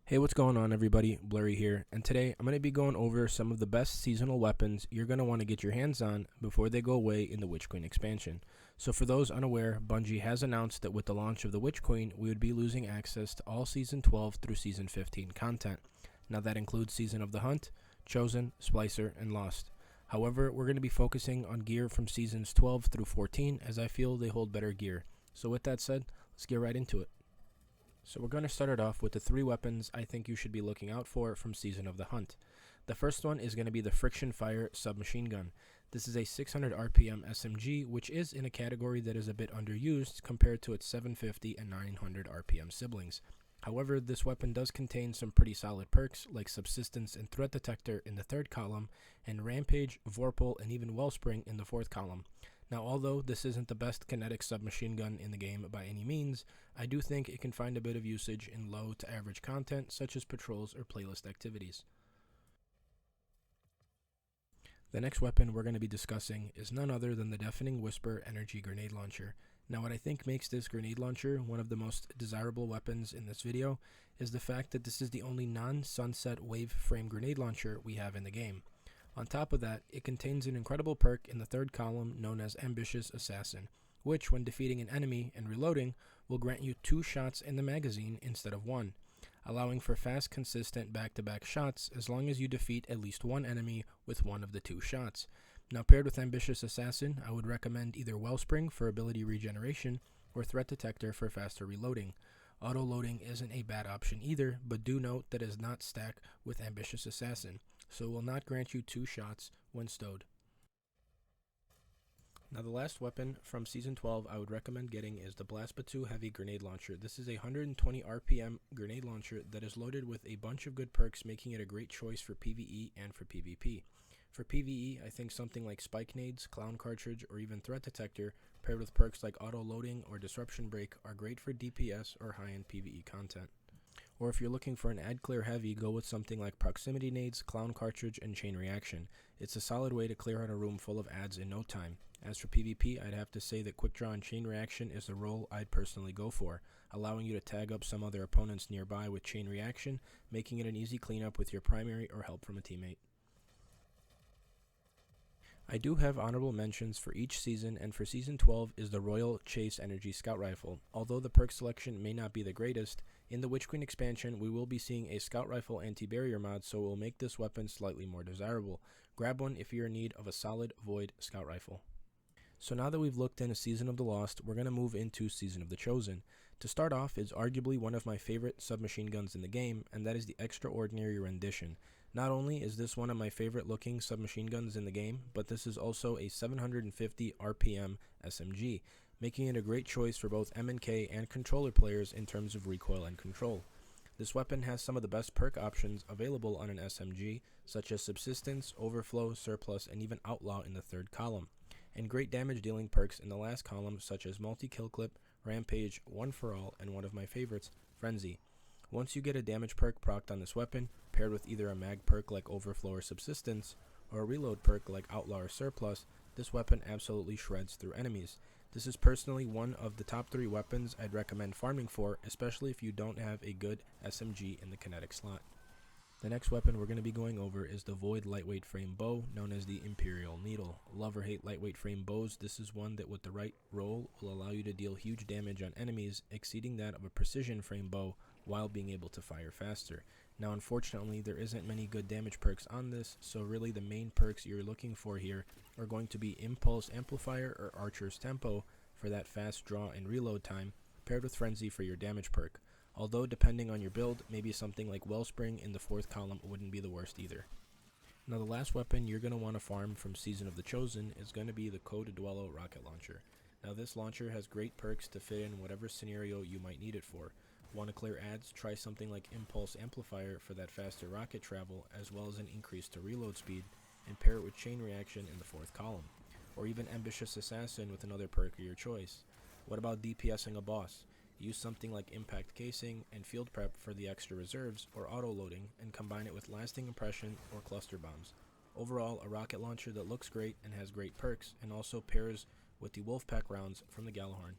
Hey, what's going on everybody? Blurry here, and today I'm going to be going over some of the best seasonal weapons you're going to want to get your hands on before they go away in the Witch Queen expansion. So for those unaware, Bungie has announced that with the launch of the Witch Queen, we would be losing access to all Season 12 through Season 15 content. Now that includes Season of the Hunt, Chosen, Splicer, and Lost. However, we're going to be focusing on gear from Seasons 12 through 14 as I feel they hold better gear. So with that said, let's get right into it. So we're going to start it off with the 3 weapons I think you should be looking out for from Season of the Hunt. The first one is going to be the Friction Fire Submachine Gun. This is a 600 RPM SMG, which is in a category that is a bit underused compared to its 750 and 900 RPM siblings. However, this weapon does contain some pretty solid perks like Subsistence and Threat Detector in the 3rd column, and Rampage, Vorpal, and even Wellspring in the 4th column. Now, although this isn't the best kinetic submachine gun in the game by any means, I do think it can find a bit of usage in low to average content such as patrols or playlist activities. The next weapon we're going to be discussing is none other than the Deafening Whisper Energy Grenade Launcher. Now, what I think makes this grenade launcher one of the most desirable weapons in this video is the fact that this is the only non-sunset wave frame grenade launcher we have in the game. On top of that, it contains an incredible perk in the 3rd column known as Ambitious Assassin, which, when defeating an enemy and reloading, will grant you 2 shots in the magazine instead of 1, allowing for fast, consistent back-to-back shots as long as you defeat at least 1 enemy with 1 of the 2 shots. Now, paired with Ambitious Assassin, I would recommend either Wellspring for ability regeneration or Threat Detector for faster reloading. Auto-loading isn't a bad option either, but do note that it does not stack with Ambitious Assassin, so it will not grant you 2 shots when stowed. Now, the last weapon from Season 12 I would recommend getting is the Blastbatu Heavy Grenade Launcher. This is a 120 RPM grenade launcher that is loaded with a bunch of good perks, making it a great choice for PvE and for PvP. For PvE, I think something like Spike Nades, Clown Cartridge, or even Threat Detector, paired with perks like Auto-Loading or Disruption Break, are great for DPS or high-end PvE content. Or if you're looking for an ad clear heavy, go with something like Proximity Nades, Clown Cartridge, and Chain Reaction. It's a solid way to clear out a room full of ads in no time. As for PvP, I'd have to say that Quick Draw and Chain Reaction is the role I'd personally go for, allowing you to tag up some other opponents nearby with Chain Reaction, making it an easy cleanup with your primary or help from a teammate. I do have honorable mentions for each season, and for Season 12 is the Royal Chase Energy Scout Rifle. Although the perk selection may not be the greatest, in the Witch Queen expansion we will be seeing a Scout Rifle anti-barrier mod, so it will make this weapon slightly more desirable. Grab one if you're in need of a solid Void Scout Rifle. So now that we've looked into Season of the Lost, we're going to move into Season of the Chosen. To start off is arguably one of my favorite submachine guns in the game, and that is the Extraordinary Rendition. Not only is this one of my favorite looking submachine guns in the game, but this is also a 750 RPM SMG, making it a great choice for both M&K and controller players in terms of recoil and control. This weapon has some of the best perk options available on an SMG, such as Subsistence, Overflow, Surplus, and even Outlaw in the 3rd column, and great damage dealing perks in the last column such as Multi-Kill Clip, Rampage, One for All, and one of my favorites, Frenzy. Once you get a damage perk procced on this weapon, paired with either a mag perk like Overflow or Subsistence, or a reload perk like Outlaw or Surplus, this weapon absolutely shreds through enemies. This is personally one of the top 3 weapons I'd recommend farming for, especially if you don't have a good SMG in the kinetic slot. The next weapon we're going to be going over is the Void Lightweight Frame Bow, known as the Imperial Needle. Love or hate lightweight frame bows, this is one that with the right roll will allow you to deal huge damage on enemies, exceeding that of a precision frame bow while being able to fire faster. Now, unfortunately, there isn't many good damage perks on this, so really the main perks you're looking for here are going to be Impulse Amplifier or Archer's Tempo for that fast draw and reload time, paired with Frenzy for your damage perk. Although, depending on your build, maybe something like Wellspring in the 4th column wouldn't be the worst either. Now, the last weapon you're going to want to farm from Season of the Chosen is going to be the Code Duello Rocket Launcher. Now, this launcher has great perks to fit in whatever scenario you might need it for. Want to clear ads? Try something like Impulse Amplifier for that faster rocket travel, as well as an increase to reload speed, and pair it with Chain Reaction in the 4th column. Or even Ambitious Assassin with another perk of your choice. What about DPSing a boss? Use something like Impact Casing and Field Prep for the extra reserves, or Auto-Loading, and combine it with Lasting Impression or Cluster Bombs. Overall, a rocket launcher that looks great and has great perks, and also pairs with the Wolfpack rounds from the Gjallarhorn.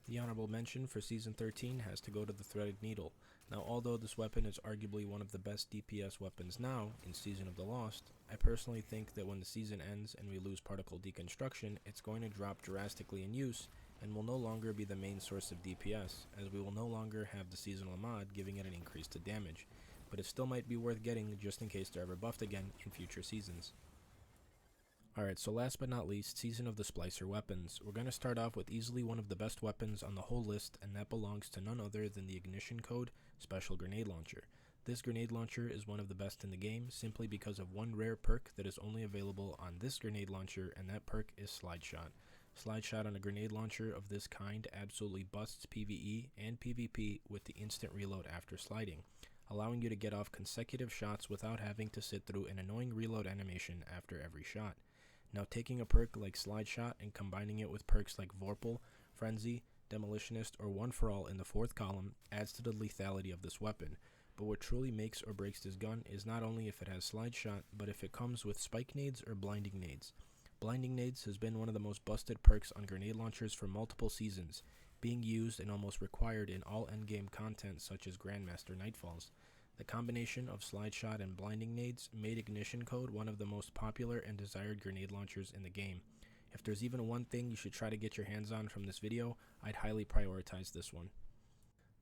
The honorable mention for Season 13 has to go to the Threaded Needle. Now, although this weapon is arguably one of the best DPS weapons now in Season of the Lost, I personally think that when the season ends and we lose particle deconstruction, it's going to drop drastically in use and will no longer be the main source of DPS, as we will no longer have the seasonal mod giving it an increase to damage, but it still might be worth getting just in case they're ever buffed again in future seasons. Alright, so last but not least, Season of the Splicer weapons. We're going to start off with easily one of the best weapons on the whole list, and that belongs to none other than the Ignition Code Special Grenade Launcher. This grenade launcher is one of the best in the game simply because of one rare perk that is only available on this grenade launcher, and that perk is Slide Shot. Slide Shot on a grenade launcher of this kind absolutely busts PvE and PvP with the instant reload after sliding, allowing you to get off consecutive shots without having to sit through an annoying reload animation after every shot. Now, taking a perk like Slide Shot and combining it with perks like Vorpal, Frenzy, Demolitionist, or One For All in the fourth column adds to the lethality of this weapon. But what truly makes or breaks this gun is not only if it has Slide Shot, but if it comes with Spike Nades or Blinding Nades. Blinding Nades has been one of the most busted perks on grenade launchers for multiple seasons, being used and almost required in all endgame content such as Grandmaster Nightfalls. The combination of Slide Shot and Blinding Nades made Ignition Code one of the most popular and desired grenade launchers in the game. If there's even one thing you should try to get your hands on from this video, I'd highly prioritize this one.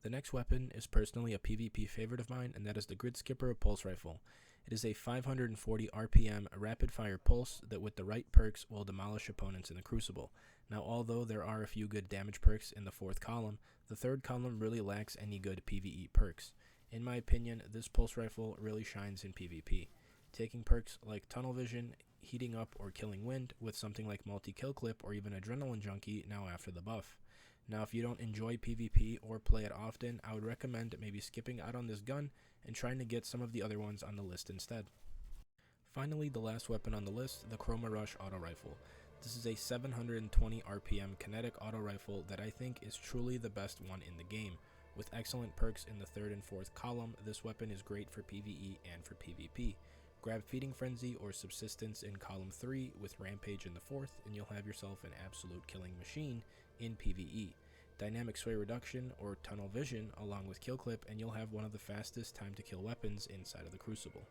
The next weapon is personally a PvP favorite of mine, and that is the Grid Skipper Pulse Rifle. It is a 540 RPM rapid fire pulse that with the right perks will demolish opponents in the Crucible. Now, although there are a few good damage perks in the fourth column, the third column really lacks any good PvE perks. In my opinion, this pulse rifle really shines in PvP. Taking perks like Tunnel Vision, Heating Up, or Killing Wind with something like Multi-Kill Clip or even Adrenaline Junkie now after the buff. Now, if you don't enjoy PvP or play it often, I would recommend maybe skipping out on this gun and trying to get some of the other ones on the list instead. Finally, the last weapon on the list, the Chroma Rush Auto Rifle. This is a 720 RPM kinetic auto rifle that I think is truly the best one in the game. With excellent perks in the third and fourth column, this weapon is great for PvE and for PvP. Grab Feeding Frenzy or Subsistence in column 3 with Rampage in the fourth, and you'll have yourself an absolute killing machine in PvE. Dynamic Sway Reduction or Tunnel Vision along with Kill Clip, and you'll have one of the fastest time to kill weapons inside of the Crucible.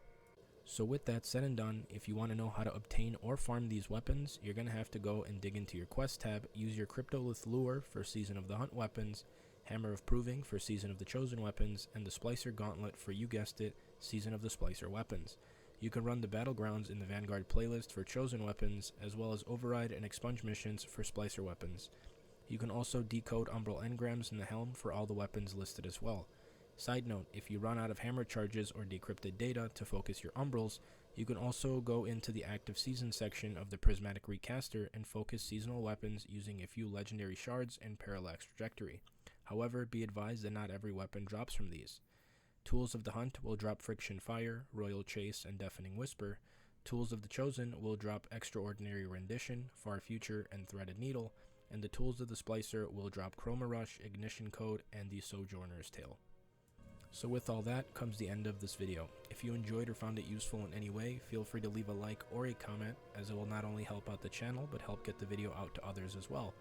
So with that said and done, if you want to know how to obtain or farm these weapons, you're going to have to go and dig into your quest tab, use your Cryptolith Lure for Season of the Hunt weapons, Hammer of Proving for Season of the Chosen weapons, and the Splicer Gauntlet for, you guessed it, Season of the Splicer weapons. You can run the Battlegrounds in the Vanguard playlist for Chosen weapons, as well as Override and Expunge missions for Splicer weapons. You can also decode Umbral engrams in the Helm for all the weapons listed as well. Side note, if you run out of hammer charges or decrypted data to focus your Umbrals, you can also go into the active season section of the Prismatic Recaster and focus seasonal weapons using a few legendary shards and Parallax Trajectory. However, be advised that not every weapon drops from these. Tools of the Hunt will drop Friction Fire, Royal Chase, and Deafening Whisper. Tools of the Chosen will drop Extraordinary Rendition, Far Future, and Threaded Needle, and the Tools of the Splicer will drop Chroma Rush, Ignition Code, and the Sojourner's Tale. So with all that comes the end of this video. If you enjoyed or found it useful in any way, feel free to leave a like or a comment, as it will not only help out the channel, but help get the video out to others as well.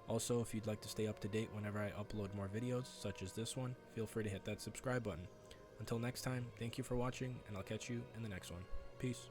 Also, if you'd like to stay up to date whenever I upload more videos, such as this one, feel free to hit that subscribe button. Until next time, thank you for watching, and I'll catch you in the next one. Peace.